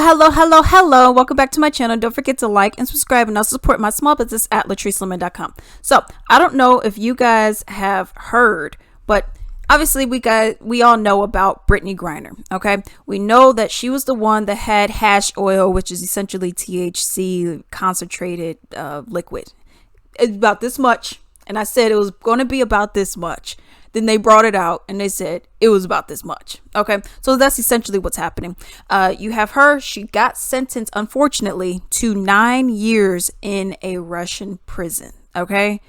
Hello. Welcome back to my channel. Don't forget to like and subscribe and also support my small business at latricelemon.com. So I don't know if you guys have heard, but obviously we all know about Brittney Griner. Okay. We know that she was the one that had hash oil, which is essentially THC concentrated liquid. It's about this much. And I said it was going to be about this much. Then they brought it out and they said it was about this much. Okay. So that's essentially what's happening. You have her. She got sentenced, unfortunately, to 9 years in a Russian prison. Okay.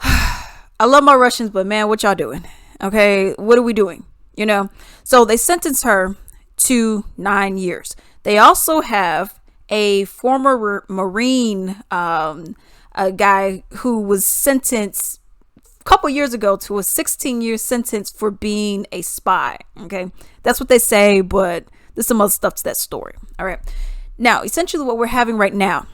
I love my Russians, but man, what y'all doing? Okay. What are we doing? You know, so they sentenced her to 9 years. They also have a former Marine, a guy who was sentenced couple years ago to a 16-year sentence for being a spy. Okay, that's what they say, but there's some other stuff to that story. All right, now essentially what we're having right now,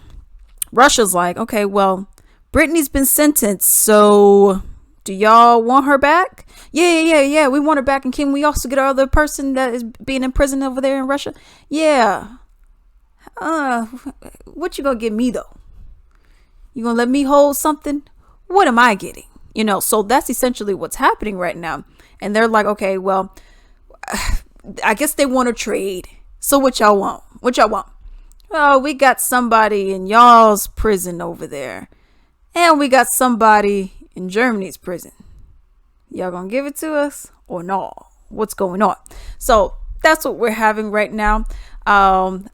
Russia's like, okay, well, Brittney's been sentenced, so do y'all want her back? Yeah, we want her back. And can we also get our other person that is being in prison over there in Russia? Yeah. What you gonna give me though? You gonna let me hold something? What am I getting? You know, so that's essentially what's happening right now. And they're like, okay, well, I guess they want to trade. So what y'all want? Oh, we got somebody in y'all's prison over there. And we got somebody in Germany's prison. Y'all gonna give it to us or no? What's going on? So that's what we're having right now. I'm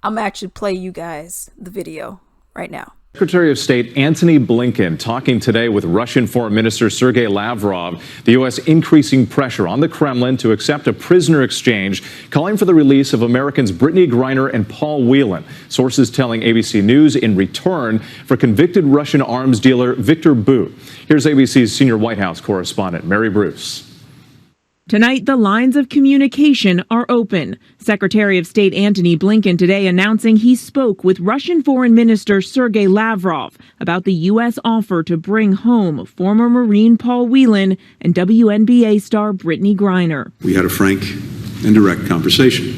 actually play you guys the video right now. Secretary of State Antony Blinken talking today with Russian Foreign Minister Sergei Lavrov. The U.S. increasing pressure on the Kremlin to accept a prisoner exchange, calling for the release of Americans Brittney Griner and Paul Whelan. Sources telling ABC News in return for convicted Russian arms dealer Viktor Bout. Here's ABC's senior White House correspondent Mary Bruce. Tonight, the lines of communication are open. Secretary of State Antony Blinken today announcing he spoke with Russian Foreign Minister Sergei Lavrov about the U.S. offer to bring home former Marine Paul Whelan and WNBA star Brittney Griner. We had a frank and direct conversation.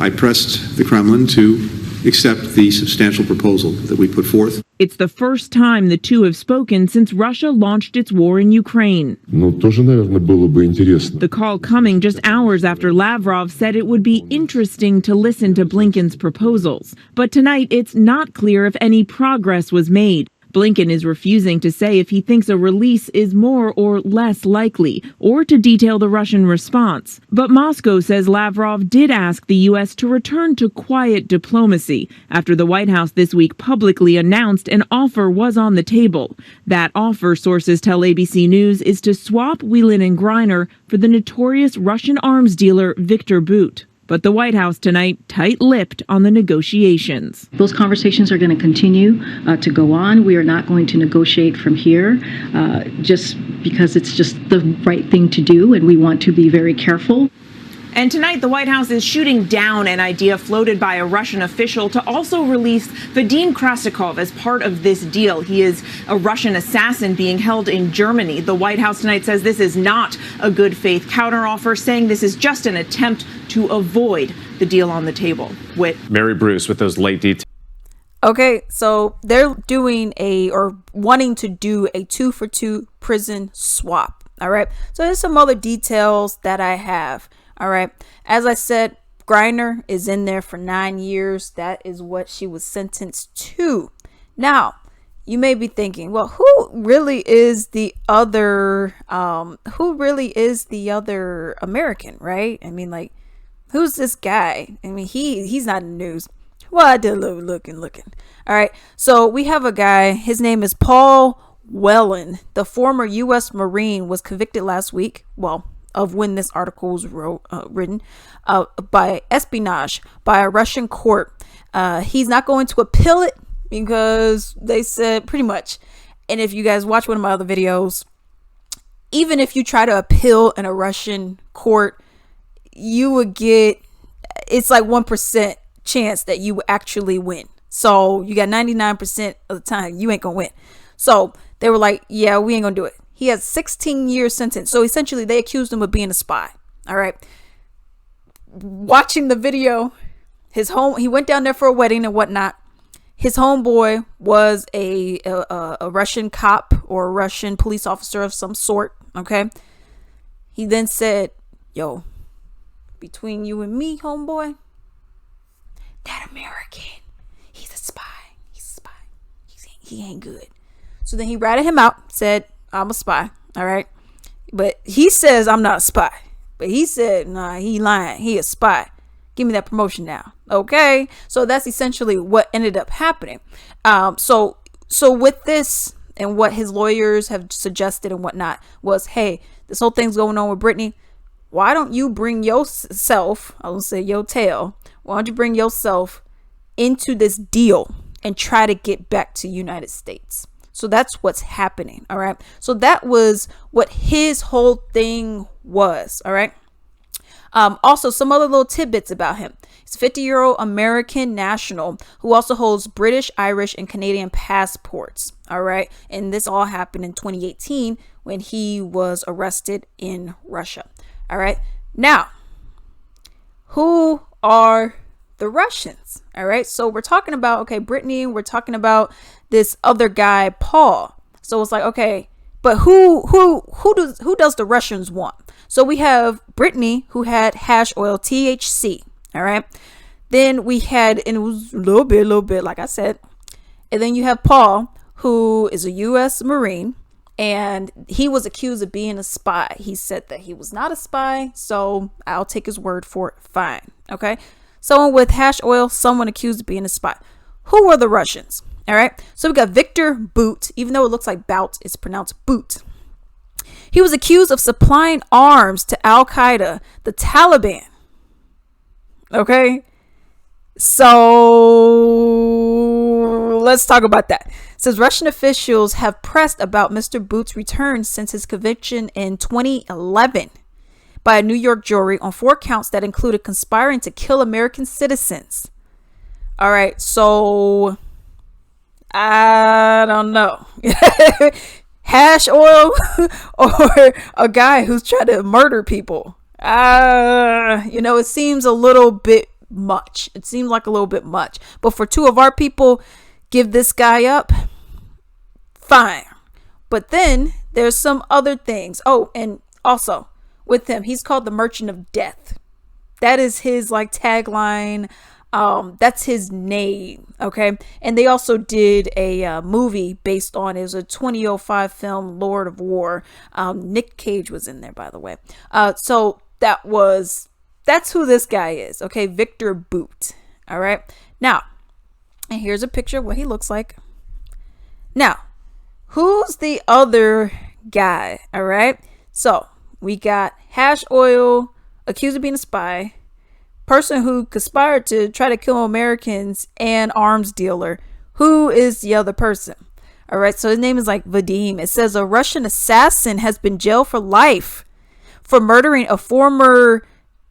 I pressed the Kremlin to accept the substantial proposal that we put forth. It's the first time the two have spoken since Russia launched its war in Ukraine. The call coming just hours after Lavrov said it would be interesting to listen to Blinken's proposals. But tonight, it's not clear if any progress was made. Blinken is refusing to say if he thinks a release is more or less likely, or to detail the Russian response. But Moscow says Lavrov did ask the U.S. to return to quiet diplomacy after the White House this week publicly announced an offer was on the table. That offer, sources tell ABC News, is to swap Whelan and Griner for the notorious Russian arms dealer Viktor Bout. But the White House tonight tight-lipped on the negotiations. Those conversations are going to continue to go on. We are not going to negotiate from here just because it's just the right thing to do, and we want to be very careful. And tonight, the White House is shooting down an idea floated by a Russian official to also release Vadim Krasikov as part of this deal. He is a Russian assassin being held in Germany. The White House tonight says this is not a good faith counteroffer, saying this is just an attempt to avoid the deal on the table. With Mary Bruce with those late details. Okay, so they're doing wanting to do a 2-for-2 prison swap. All right, so there's some other details that I have. All right. As I said, Griner is in there for 9 years. That is what she was sentenced to. Now, you may be thinking, well, who really is the other American, right? I mean, like, who's this guy? I mean, he's not in the news. Well, I did a little looking. All right. So we have a guy. His name is Paul Whelan. The former U.S. Marine was convicted last week. Well, of when this article was written, by espionage by a Russian court. He's not going to appeal it because they said pretty much. And if you guys watch one of my other videos, even if you try to appeal in a Russian court, you would get, it's like 1% chance that you actually win. So you got 99% of the time you ain't gonna win. So they were like, yeah, we ain't gonna do it. He has 16 years sentence. So essentially they accused him of being a spy. All right. watching the video, he went down there for a wedding and whatnot. His homeboy was a Russian cop or a Russian police officer of some sort. Okay. He then said, yo, between you and me, homeboy, that American, he's a spy. He ain't good. So then he ratted him out, said, I'm a spy. All right. But he says I'm not a spy. But he said, nah, he lying. He a spy. Give me that promotion now. Okay. So that's essentially what ended up happening. So with this and what his lawyers have suggested and whatnot was, hey, this whole thing's going on with Brittney. Why don't you bring yourself, I will say your tail, why don't you bring yourself into this deal and try to get back to United States? So that's what's happening. All right. So that was what his whole thing was. All right. Also, some other little tidbits about him. He's a 50-year-old American national who also holds British, Irish, and Canadian passports. All right. And this all happened in 2018 when he was arrested in Russia. All right. Now, who are the Russians? All right. So we're talking about, okay, Brittney, we're talking about this other guy, Paul. So it's like, okay, but who does the Russians want? So we have Brittney, who had hash oil, THC. All right. Then we had, and it was a little bit, like I said. And then you have Paul, who is a U.S. Marine, and he was accused of being a spy. He said that he was not a spy, so I'll take his word for it. Fine. Okay. Someone with hash oil, someone accused of being a spy. Who were the Russians? All right. So we got Victor Bout, even though it looks like Bout, it's pronounced Boot. He was accused of supplying arms to Al Qaeda, the Taliban. Okay. So let's talk about that. It says Russian officials have pressed about Mr. Bout's return since his conviction in 2011 by a New York jury on 4 counts that included conspiring to kill American citizens. All right. So I don't know. Hash oil or a guy who's trying to murder people. It seems a little bit much. It seems like a little bit much. But for 2 of our people, give this guy up. Fine. But then there's some other things. Oh, and also with him, he's called the Merchant of Death. That is his tagline. That's his name. Okay. And they also did a movie based on, it was a 2005 film, Lord of War. Nick Cage was in there, by the way. So that's who this guy is. Okay. Victor Bout. All right. Now, and here's a picture of what he looks like. Now, who's the other guy? All right. So we got hash oil, accused of being a spy, person who conspired to try to kill Americans, and arms dealer. Who is the other person? All right. So his name is Vadim. It says a Russian assassin has been jailed for life for murdering a former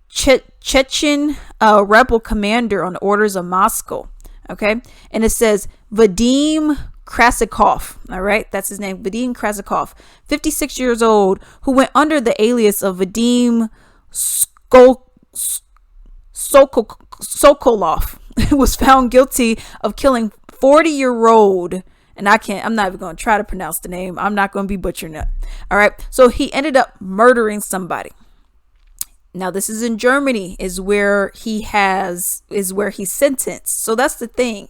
Chechen rebel commander on the orders of Moscow. Okay. And it says Vadim Krasikov. All right. That's his name. Vadim Krasikov, 56 years old, who went under the alias of Vadim Sokolov, was found guilty of killing 40-year-old, and I'm not even going to try to pronounce the name. I'm not going to be butchering it. All right. So he ended up murdering somebody. Now this is in Germany, is where he's sentenced. So that's the thing.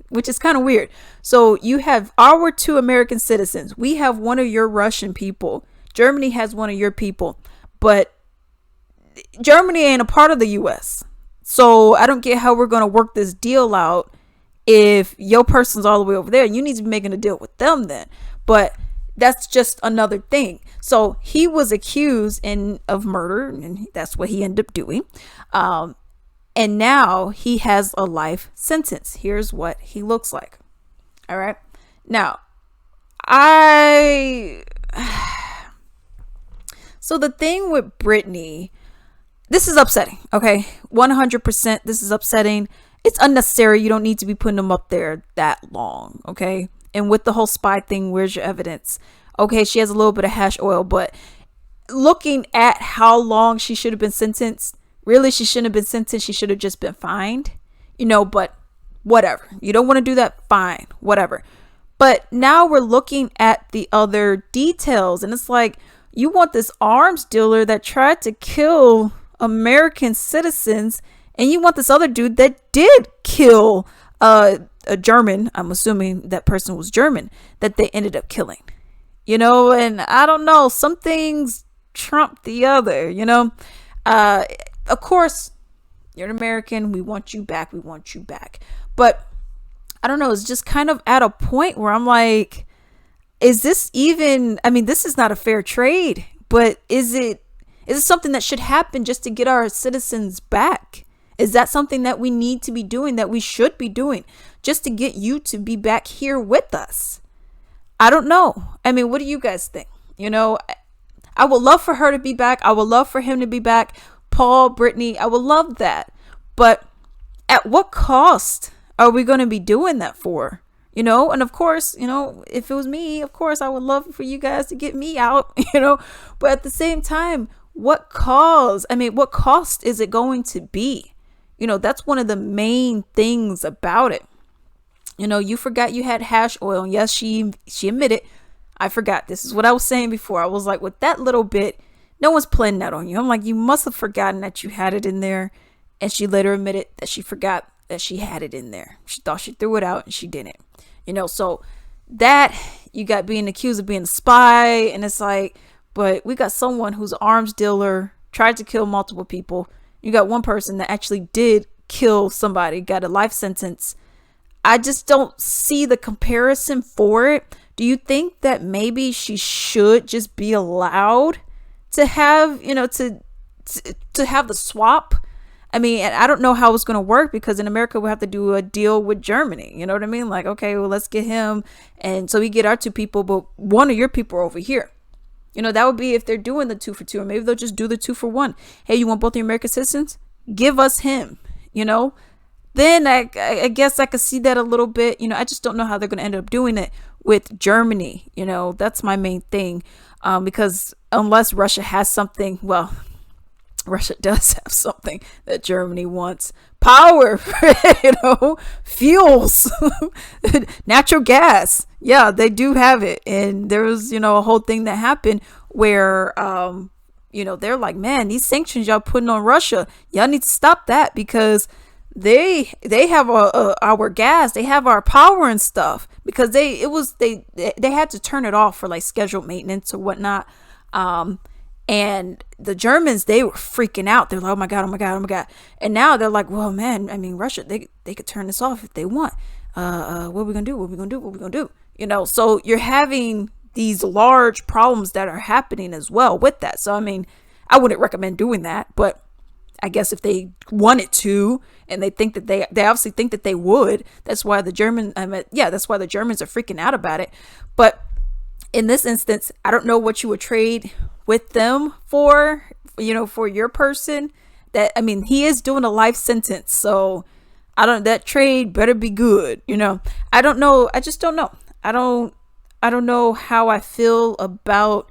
Which is kind of weird. So you have our 2 American citizens. We have one of your Russian people. Germany has one of your people, but Germany ain't a part of the U.S. So I don't get how we're going to work this deal out if your person's all the way over there. You need to be making a deal with them then. But that's just another thing. So he was accused of murder, and that's what he ended up doing. And now he has a life sentence. Here's what he looks like. All right. Now, so the thing with Brittney, this is upsetting. Okay. 100%. This is upsetting. It's unnecessary. You don't need to be putting them up there that long. Okay. And with the whole spy thing, where's your evidence? Okay. She has a little bit of hash oil, but looking at how long she should have been sentenced, really, she shouldn't have been sentenced. She should have just been fined, but whatever. You don't want to do that, fine, whatever. But now we're looking at the other details, and it's like, you want this arms dealer that tried to kill American citizens, and you want this other dude that did kill a German, I'm assuming that person was German, that they ended up killing. And I don't know, some things trump the other, of course, you're an American, we want you back, but I don't know, it's just kind of at a point where I'm like, is this even, this is not a fair trade, but is it something that should happen just to get our citizens back? Is that something that we need to be doing, that we should be doing, just to get you to be back here with us? I don't know. What do you guys think? I would love for her to be back. I would love for him to be back. Paul, Brittney, I would love that. But at what cost are we going to be doing that for? And of course, if it was me, of course, I would love for you guys to get me out, but at the same time, what cost is it going to be? That's one of the main things about it. You forgot you had hash oil. And yes, she admitted, I forgot. This is what I was saying before. I was like, with that little bit, no one's playing that on you. I'm like, you must have forgotten that you had it in there. And she later admitted that she forgot that she had it in there. She thought she threw it out and she didn't. So that, you got being accused of being a spy, and it's like, but we got someone who's an arms dealer, tried to kill multiple people. You got one person that actually did kill somebody, got a life sentence. I just don't see the comparison for it. Do you think that maybe she should just be allowed to have, to have the swap? And I don't know how it's going to work, because in America we have to do a deal with Germany. You know what I mean? Like, okay, well, let's get him. And so we get our two people, but one of your people are over here. That would be if they're doing the 2 for 2, or maybe they'll just do the 2 for 1. Hey, you want both the American citizens? Give us him, Then I guess I could see that a little bit. I just don't know how they're going to end up doing it with Germany. That's my main thing. Because unless Russia has something, well, Russia does have something that Germany wants. Power, fuels, natural gas. Yeah, they do have it. And there was, a whole thing that happened where, they're like, man, these sanctions y'all putting on Russia, y'all need to stop that, because they have our gas, they have our power and stuff, because they had to turn it off for like scheduled maintenance or whatnot. And the Germans, they were freaking out. They're like, oh my God. And now they're like, well, man, Russia, they could turn this off if they want. What are we going to do? So you're having these large problems that are happening as well with that. So, I wouldn't recommend doing that, but I guess if they wanted to, and they think that they obviously think that they would, that's why the Germans are freaking out about it. But in this instance, I don't know what you would trade with them for, for your person. That, he is doing a life sentence, so that trade better be good. I don't know. I just don't know. I don't know how I feel about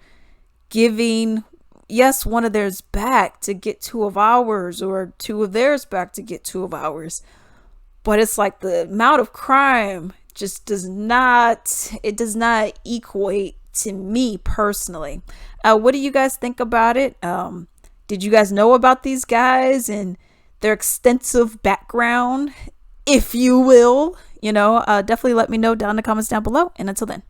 giving, yes, one of theirs back to get 2 of ours, or 2 of theirs back to get 2 of ours. But it's like the amount of crime just does not equate to me personally. What do you guys think about it? Did you guys know about these guys and their extensive background, if you will? Definitely let me know down in the comments down below. And until then.